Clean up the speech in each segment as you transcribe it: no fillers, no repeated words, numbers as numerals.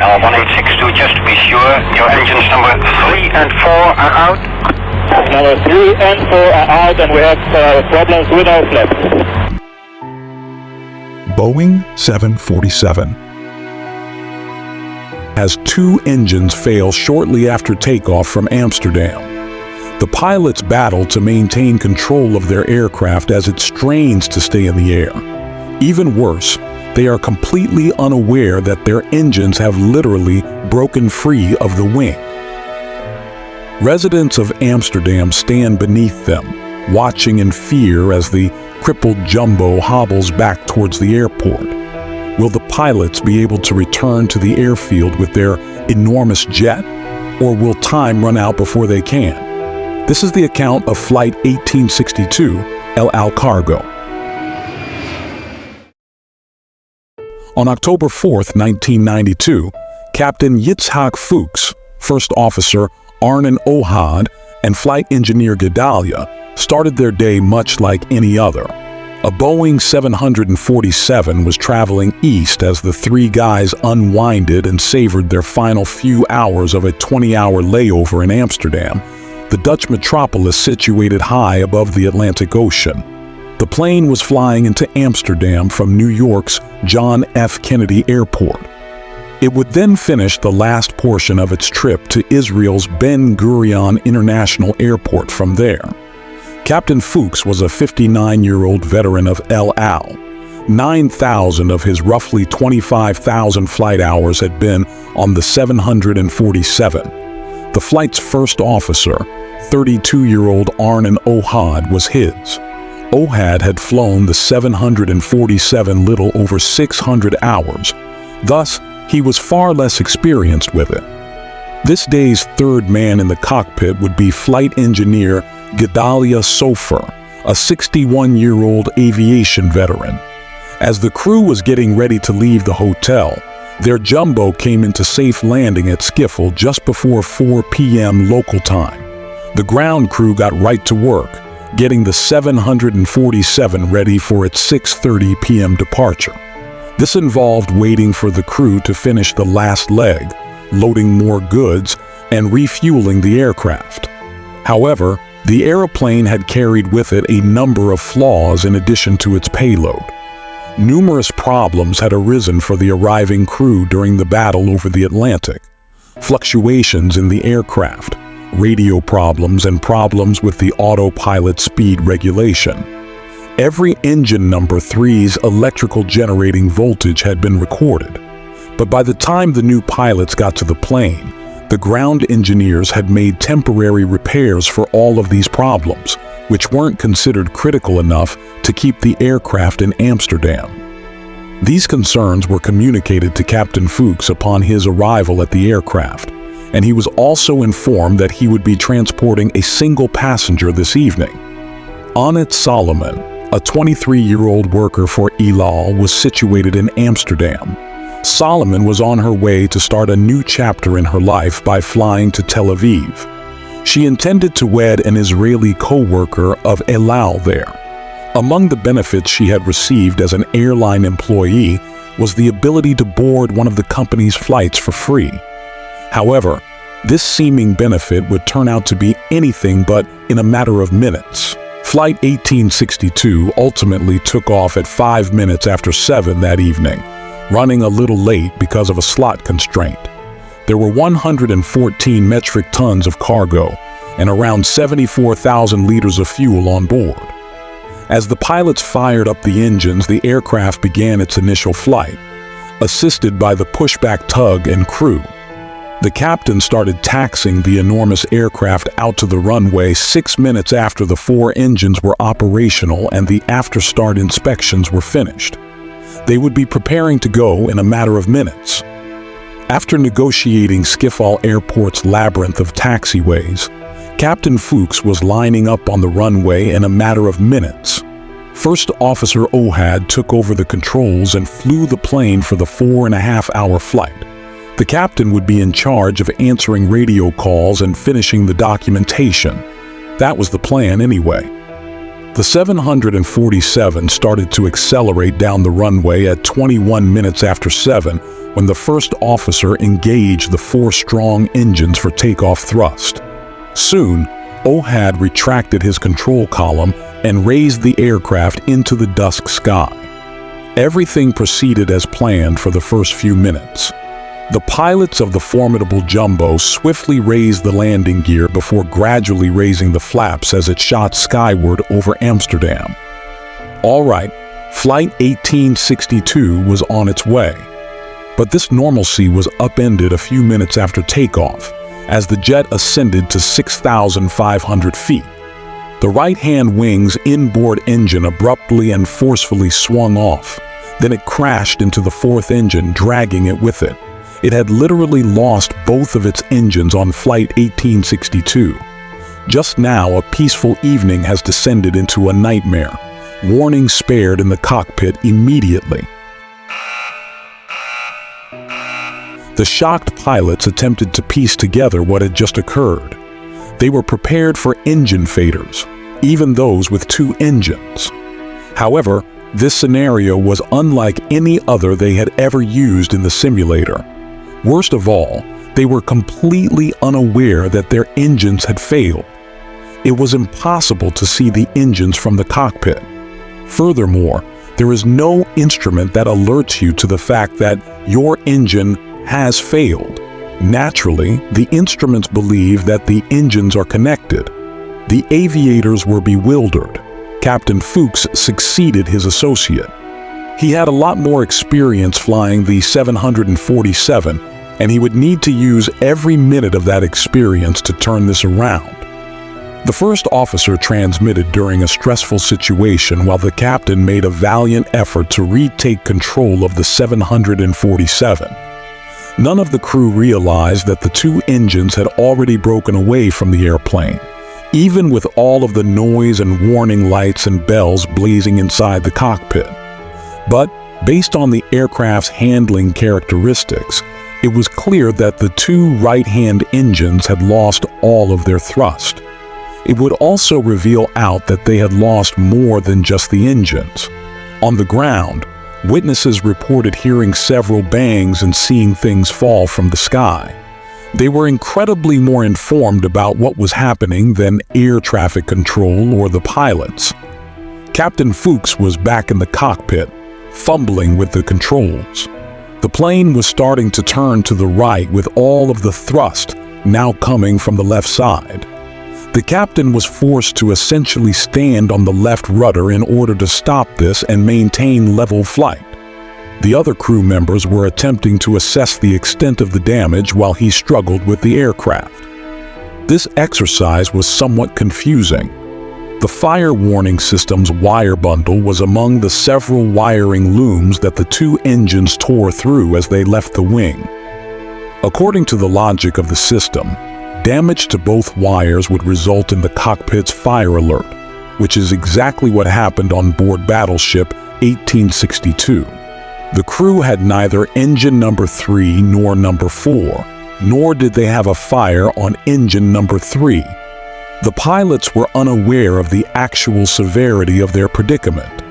Now 1862, just to be sure, your engines number 3 and 4 are out. Number 3 and 4 are out, and we have problems with our flaps. Boeing 747 has 2 engines fail shortly after takeoff from Amsterdam. The pilots battle to maintain control of their aircraft as it strains to stay in the air. Even worse, they are completely unaware that their engines have literally broken free of the wing. Residents of Amsterdam stand beneath them, watching in fear as the crippled jumbo hobbles back towards the airport. Will the pilots be able to return to the airfield with their enormous jet, or will time run out before they can? This is the account of Flight 1862, El Al Cargo. On October 4, 1992, Captain Yitzhak Fuchs, First Officer Arnon Ohad, and Flight Engineer Gedalia started their day much like any other. A Boeing 747 was traveling east as the 3 guys unwinded and savored their final few hours of a 20-hour layover in Amsterdam, the Dutch metropolis situated high above the Atlantic Ocean. The plane was flying into Amsterdam from New York's John F. Kennedy Airport. It would then finish the last portion of its trip to Israel's Ben Gurion International Airport from there. Captain Fuchs was a 59-year-old veteran of El Al. 9,000 of his roughly 25,000 flight hours had been on the 747. The flight's first officer, 32-year-old Arnon Ohad, was his. Ohad had flown the 747 little over 600 hours. Thus, he was far less experienced with it. This day's third man in the cockpit would be flight engineer Gedalia Sofer, a 61-year-old aviation veteran. As the crew was getting ready to leave the hotel, their jumbo came into safe landing at Schiphol just before 4 p.m. local time. The ground crew got right to work, getting the 747 ready for its 6:30 p.m. departure. This involved waiting for the crew to finish the last leg, loading more goods, and refueling the aircraft. However, the airplane had carried with it a number of flaws in addition to its payload. Numerous problems had arisen for the arriving crew during the battle over the Atlantic. Fluctuations in the aircraft, radio problems, and problems with the autopilot speed regulation. Every engine number 3's electrical generating voltage had been recorded. But by the time the new pilots got to the plane, the ground engineers had made temporary repairs for all of these problems, which weren't considered critical enough to keep the aircraft in Amsterdam. These concerns were communicated to Captain Fuchs upon his arrival at the aircraft, and he was also informed that he would be transporting a single passenger this evening. Anit Solomon, a 23-year-old worker for El Al, was situated in Amsterdam. Solomon was on her way to start a new chapter in her life by flying to Tel Aviv. She intended to wed an Israeli co-worker of El Al there. Among the benefits she had received as an airline employee was the ability to board one of the company's flights for free. However, this seeming benefit would turn out to be anything but in a matter of minutes. Flight 1862 ultimately took off at 5 minutes after 7 that evening, running a little late because of a slot constraint. There were 114 metric tons of cargo and around 74,000 liters of fuel on board. As the pilots fired up the engines, the aircraft began its initial flight, assisted by the pushback tug and crew. The captain started taxiing the enormous aircraft out to the runway 6 minutes after the 4 engines were operational and the after-start inspections were finished. They would be preparing to go in a matter of minutes. After negotiating Schiphol Airport's labyrinth of taxiways, Captain Fuchs was lining up on the runway in a matter of minutes. First Officer Ohad took over the controls and flew the plane for the 4.5-hour flight. The captain would be in charge of answering radio calls and finishing the documentation. That was the plan anyway. The 747 started to accelerate down the runway at 21 minutes after 7 when the first officer engaged the 4 strong engines for takeoff thrust. Soon, Ohad retracted his control column and raised the aircraft into the dusk sky. Everything proceeded as planned for the first few minutes. The pilots of the formidable jumbo swiftly raised the landing gear before gradually raising the flaps as it shot skyward over Amsterdam. All right, Flight 1862 was on its way. But this normalcy was upended a few minutes after takeoff, as the jet ascended to 6,500 feet. The right-hand wing's inboard engine abruptly and forcefully swung off. Then it crashed into the 4th engine, dragging it with it. It had literally lost both of its engines on Flight 1862. Just now, a peaceful evening has descended into a nightmare. Warning spared in the cockpit immediately. The shocked pilots attempted to piece together what had just occurred. They were prepared for engine failures, even those with 2 engines. However, this scenario was unlike any other they had ever used in the simulator. Worst of all, they were completely unaware that their engines had failed. It was impossible to see the engines from the cockpit. Furthermore, there is no instrument that alerts you to the fact that your engine has failed. Naturally, the instruments believe that the engines are connected. The aviators were bewildered. Captain Fuchs succeeded his associate. He had a lot more experience flying the 747, and he would need to use every minute of that experience to turn this around. The first officer transmitted during a stressful situation while the captain made a valiant effort to retake control of the 747. None of the crew realized that the 2 engines had already broken away from the airplane, even with all of the noise and warning lights and bells blazing inside the cockpit. But based on the aircraft's handling characteristics, it was clear that the 2 right-hand engines had lost all of their thrust. It would also reveal out that they had lost more than just the engines. On the ground, witnesses reported hearing several bangs and seeing things fall from the sky. They were incredibly more informed about what was happening than air traffic control or the pilots. Captain Fuchs was back in the cockpit, fumbling with the controls. The plane was starting to turn to the right with all of the thrust now coming from the left side. The captain was forced to essentially stand on the left rudder in order to stop this and maintain level flight. The other crew members were attempting to assess the extent of the damage while he struggled with the aircraft. This exercise was somewhat confusing. The fire warning system's wire bundle was among the several wiring looms that the 2 engines tore through as they left the wing. According to the logic of the system, damage to both wires would result in the cockpit's fire alert, which is exactly what happened on board battleship 1862. The crew had neither engine number 3 nor number 4, nor did they have a fire on engine number 3. The pilots were unaware of the actual severity of their predicament.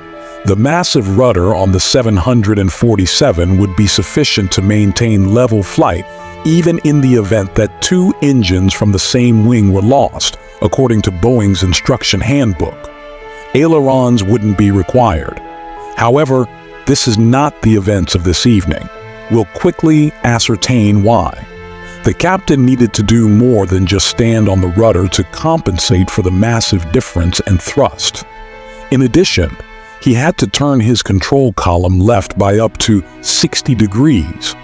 The massive rudder on the 747 would be sufficient to maintain level flight even in the event that 2 engines from the same wing were lost, according to Boeing's instruction handbook. Ailerons wouldn't be required. However, this is not the events of this evening. We'll quickly ascertain why. The captain needed to do more than just stand on the rudder to compensate for the massive difference in thrust. In addition, he had to turn his control column left by up to 60 degrees.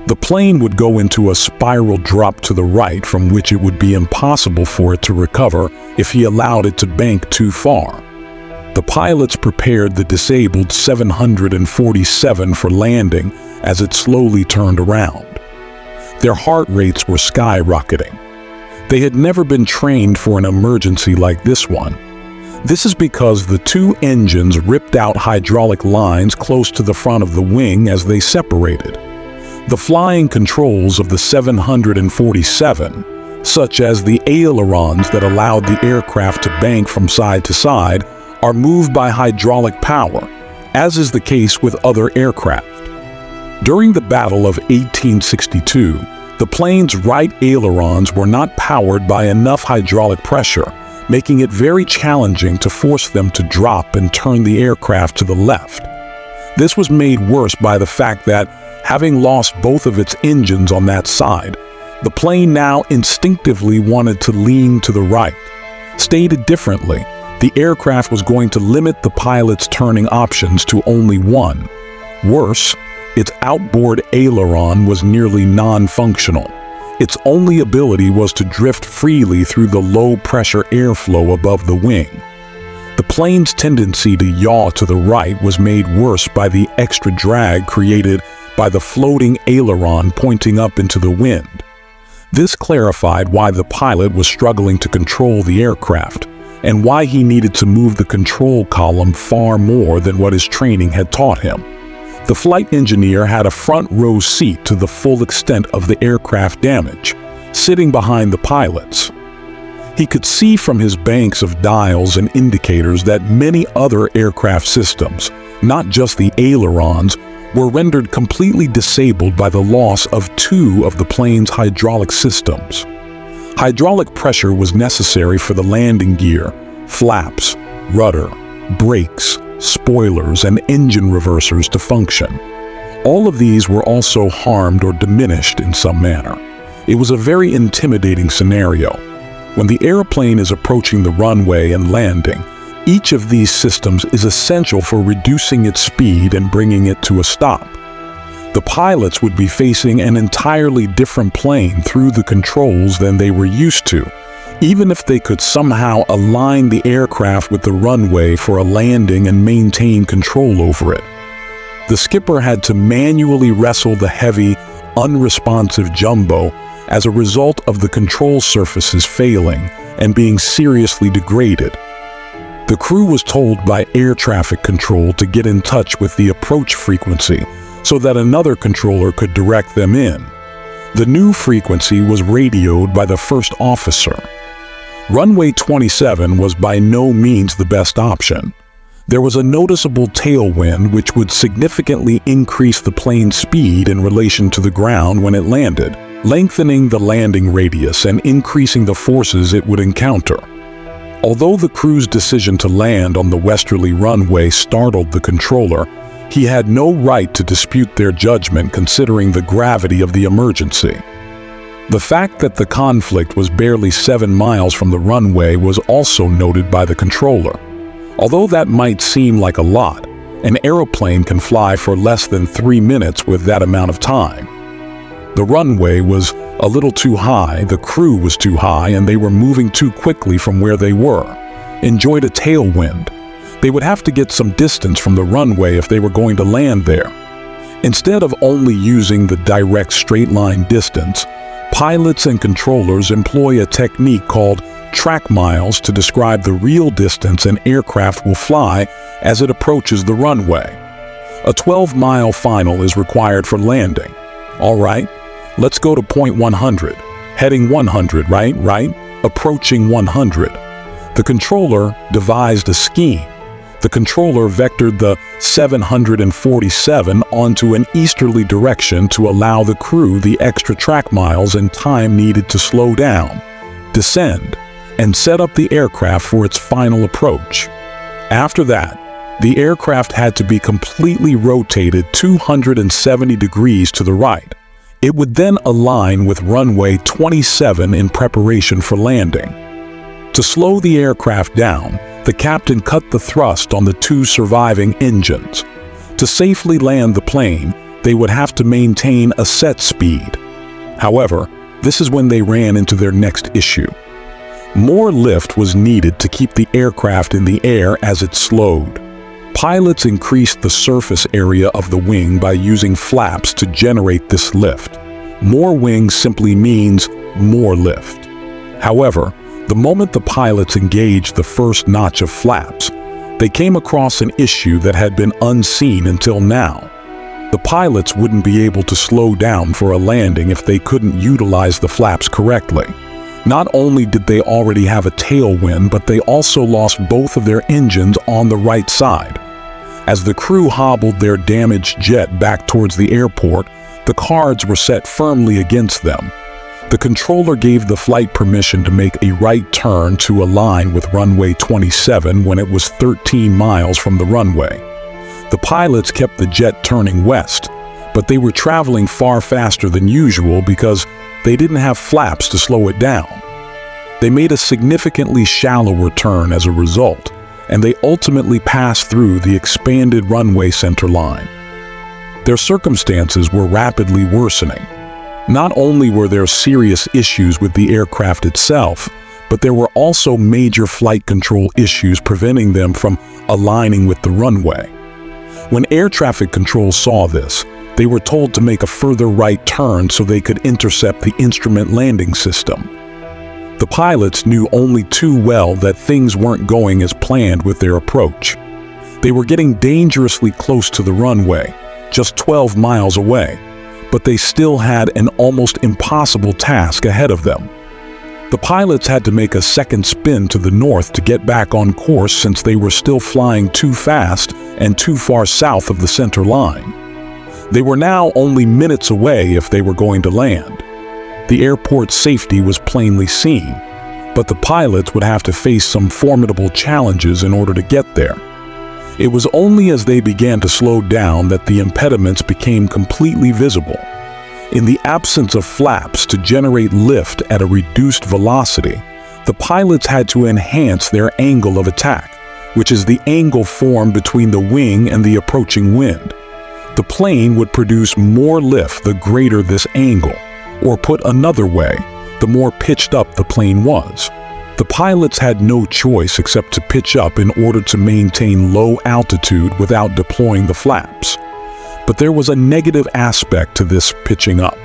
The plane would go into a spiral drop to the right from which it would be impossible for it to recover if he allowed it to bank too far. The pilots prepared the disabled 747 for landing as it slowly turned around. Their heart rates were skyrocketing. They had never been trained for an emergency like this one. This is because the 2 engines ripped out hydraulic lines close to the front of the wing as they separated. The flying controls of the 747, such as the ailerons that allowed the aircraft to bank from side to side, are moved by hydraulic power, as is the case with other aircraft. During the Battle of 1862, the plane's right ailerons were not powered by enough hydraulic pressure, making it very challenging to force them to drop and turn the aircraft to the left. This was made worse by the fact that, having lost both of its engines on that side, the plane now instinctively wanted to lean to the right. Stated differently, the aircraft was going to limit the pilot's turning options to only one. Worse, its outboard aileron was nearly non-functional. Its only ability was to drift freely through the low-pressure airflow above the wing. The plane's tendency to yaw to the right was made worse by the extra drag created by the floating aileron pointing up into the wind. This clarified why the pilot was struggling to control the aircraft, and why he needed to move the control column far more than what his training had taught him. The flight engineer had a front row seat to the full extent of the aircraft damage, sitting behind the pilots. He could see from his banks of dials and indicators that many other aircraft systems, not just the ailerons, were rendered completely disabled by the loss of two of the plane's hydraulic systems. Hydraulic pressure was necessary for the landing gear, flaps, rudder, brakes, spoilers, and engine reversers to function. All of these were also harmed or diminished in some manner. It was a very intimidating scenario. When the airplane is approaching the runway and landing, each of these systems is essential for reducing its speed and bringing it to a stop. The pilots would be facing an entirely different plane through the controls than they were used to, even if they could somehow align the aircraft with the runway for a landing and maintain control over it. The skipper had to manually wrestle the heavy, unresponsive jumbo as a result of the control surfaces failing and being seriously degraded. The crew was told by air traffic control to get in touch with the approach frequency so that another controller could direct them in. The new frequency was radioed by the first officer. Runway 27 was by no means the best option. There was a noticeable tailwind which would significantly increase the plane's speed in relation to the ground when it landed, lengthening the landing radius and increasing the forces it would encounter. Although the crew's decision to land on the westerly runway startled the controller, he had no right to dispute their judgment considering the gravity of the emergency. The fact that the conflict was barely 7 miles from the runway was also noted by the controller. Although that might seem like a lot, an aeroplane can fly for less than 3 minutes with that amount of time. The runway was a little too high, the crew was too high, and they were moving too quickly from where they were. Enjoyed a tailwind. They would have to get some distance from the runway if they were going to land there. Instead of only using the direct straight-line distance, pilots and controllers employ a technique called track miles to describe the real distance an aircraft will fly as it approaches the runway. A 12-mile final is required for landing. All right, let's go to point 100. Heading 100, right? Approaching 100. The controller devised a scheme. The controller vectored the 747 onto an easterly direction to allow the crew the extra track miles and time needed to slow down, descend, and set up the aircraft for its final approach. After that, the aircraft had to be completely rotated 270 degrees to the right. It would then align with runway 27 in preparation for landing. To slow the aircraft down, the captain cut the thrust on the 2 surviving engines. To safely land the plane, they would have to maintain a set speed. However, this is when they ran into their next issue. More lift was needed to keep the aircraft in the air as it slowed. Pilots increased the surface area of the wing by using flaps to generate this lift. More wings simply means more lift. However, the moment the pilots engaged the first notch of flaps, they came across an issue that had been unseen until now. The pilots wouldn't be able to slow down for a landing if they couldn't utilize the flaps correctly. Not only did they already have a tailwind, but they also lost both of their engines on the right side. As the crew hobbled their damaged jet back towards the airport, the cards were set firmly against them. The controller gave the flight permission to make a right turn to align with runway 27 when it was 13 miles from the runway. The pilots kept the jet turning west, but they were traveling far faster than usual because they didn't have flaps to slow it down. They made a significantly shallower turn as a result, and they ultimately passed through the expanded runway center line. Their circumstances were rapidly worsening. Not only were there serious issues with the aircraft itself, but there were also major flight control issues preventing them from aligning with the runway. When air traffic control saw this, they were told to make a further right turn so they could intercept the instrument landing system. The pilots knew only too well that things weren't going as planned with their approach. They were getting dangerously close to the runway, just 12 miles away, but they still had an almost impossible task ahead of them. The pilots had to make a second spin to the north to get back on course since they were still flying too fast and too far south of the center line. They were now only minutes away if they were going to land. The airport's safety was plainly seen, but the pilots would have to face some formidable challenges in order to get there. It was only as they began to slow down that the impediments became completely visible. In the absence of flaps to generate lift at a reduced velocity, the pilots had to enhance their angle of attack, which is the angle formed between the wing and the approaching wind. The plane would produce more lift the greater this angle, or put another way, the more pitched up the plane was. The pilots had no choice except to pitch up in order to maintain low altitude without deploying the flaps. But there was a negative aspect to this pitching up.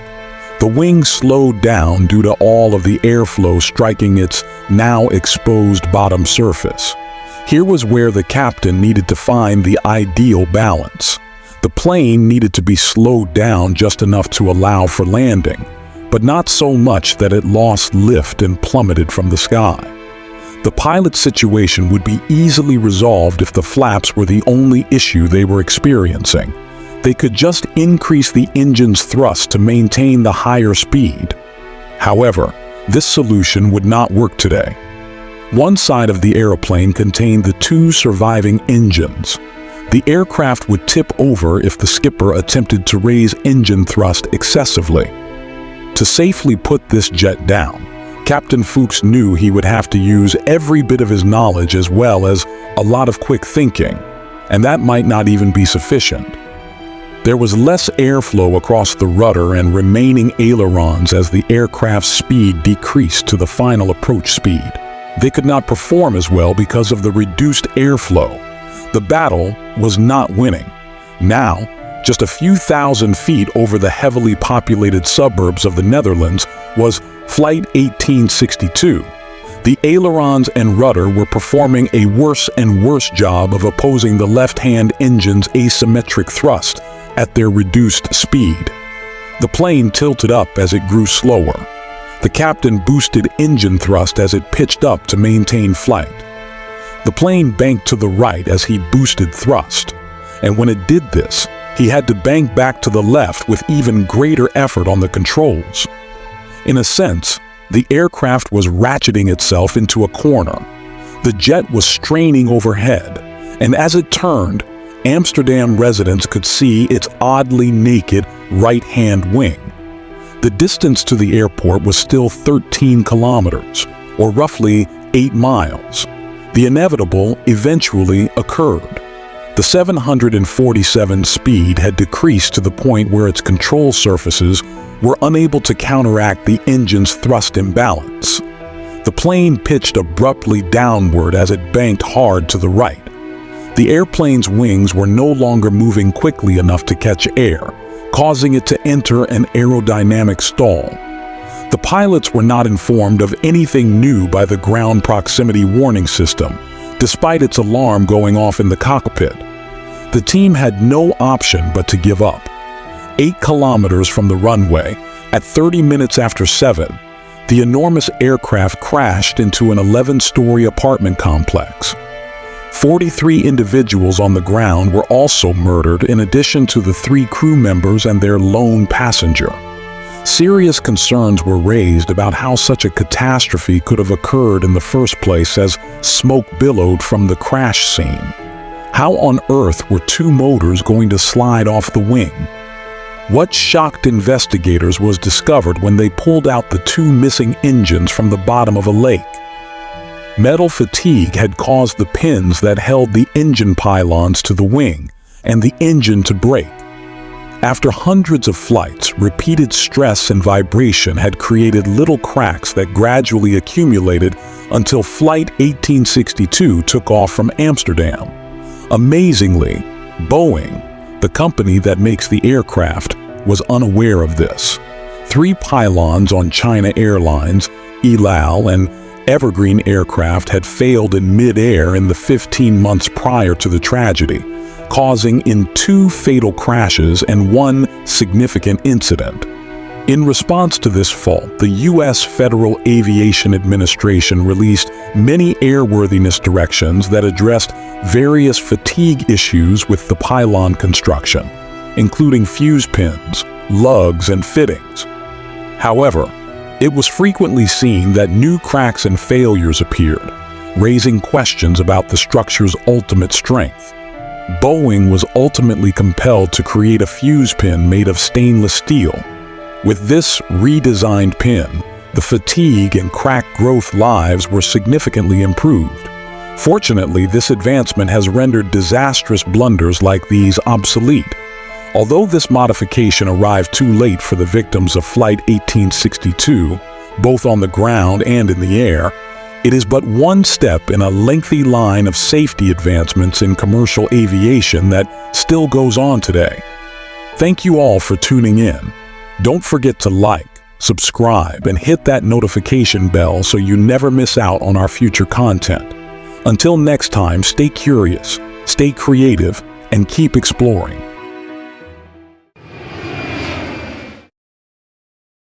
The wing slowed down due to all of the airflow striking its now exposed bottom surface. Here was where the captain needed to find the ideal balance. The plane needed to be slowed down just enough to allow for landing, but not so much that it lost lift and plummeted from the sky. The pilot's situation would be easily resolved if the flaps were the only issue they were experiencing. They could just increase the engine's thrust to maintain the higher speed. However, this solution would not work today. One side of the airplane contained the two surviving engines. The aircraft would tip over if the skipper attempted to raise engine thrust excessively. To safely put this jet down, Captain Fuchs knew he would have to use every bit of his knowledge as well as a lot of quick thinking, and that might not even be sufficient. There was less airflow across the rudder and remaining ailerons as the aircraft's speed decreased to the final approach speed. They could not perform as well because of the reduced airflow. The battle was not winning. Now, just a few thousand feet over the heavily populated suburbs of the Netherlands was Flight 1862. The ailerons and rudder were performing a worse and worse job of opposing the left-hand engine's asymmetric thrust at their reduced speed. The plane tilted up as it grew slower. The captain boosted engine thrust as it pitched up to maintain flight. The plane banked to the right as he boosted thrust, and when it did this, he had to bank back to the left with even greater effort on the controls. In a sense, the aircraft was ratcheting itself into a corner. The jet was straining overhead, and as it turned, Amsterdam residents could see its oddly naked right-hand wing. The distance to the airport was still 13 kilometers, or roughly 8 miles. The inevitable eventually occurred. The 747 speed had decreased to the point where its control surfaces were unable to counteract the engine's thrust imbalance. The plane pitched abruptly downward as it banked hard to the right. The airplane's wings were no longer moving quickly enough to catch air, causing it to enter an aerodynamic stall. The pilots were not informed of anything new by the ground proximity warning system, despite its alarm going off in the cockpit. The team had no option but to give up. 8 kilometers from the runway, at 30 minutes after 7, The enormous aircraft crashed into an 11-story apartment complex. 43 individuals on the ground were also murdered, in addition to the 3 crew members and their lone passenger. Serious concerns were raised about how such a catastrophe could have occurred in the first place, as smoke billowed from the crash scene. How on earth were 2 motors going to slide off the wing? What shocked investigators was discovered when they pulled out the 2 missing engines from the bottom of a lake. Metal fatigue had caused the pins that held the engine pylons to the wing and the engine to break. After hundreds of flights, repeated stress and vibration had created little cracks that gradually accumulated until Flight 1862 took off from Amsterdam. Amazingly, Boeing, the company that makes the aircraft, was unaware of this. 3 pylons on China Airlines, El Al, and Evergreen aircraft had failed in mid-air in the 15 months prior to the tragedy, causing in 2 fatal crashes and 1 significant incident. In response to this fault, the U.S. Federal Aviation Administration released many airworthiness directions that addressed various fatigue issues with the pylon construction, including fuse pins, lugs, and fittings. However, it was frequently seen that new cracks and failures appeared, raising questions about the structure's ultimate strength. Boeing was ultimately compelled to create a fuse pin made of stainless steel. With this redesigned pin, the fatigue and crack growth lives were significantly improved. Fortunately, this advancement has rendered disastrous blunders like these obsolete. Although this modification arrived too late for the victims of Flight 1862, both on the ground and in the air, it is but one step in a lengthy line of safety advancements in commercial aviation that still goes on today. Thank you all for tuning in. Don't forget to like, subscribe, and hit that notification bell so you never miss out on our future content. Until next time, stay curious, stay creative, and keep exploring.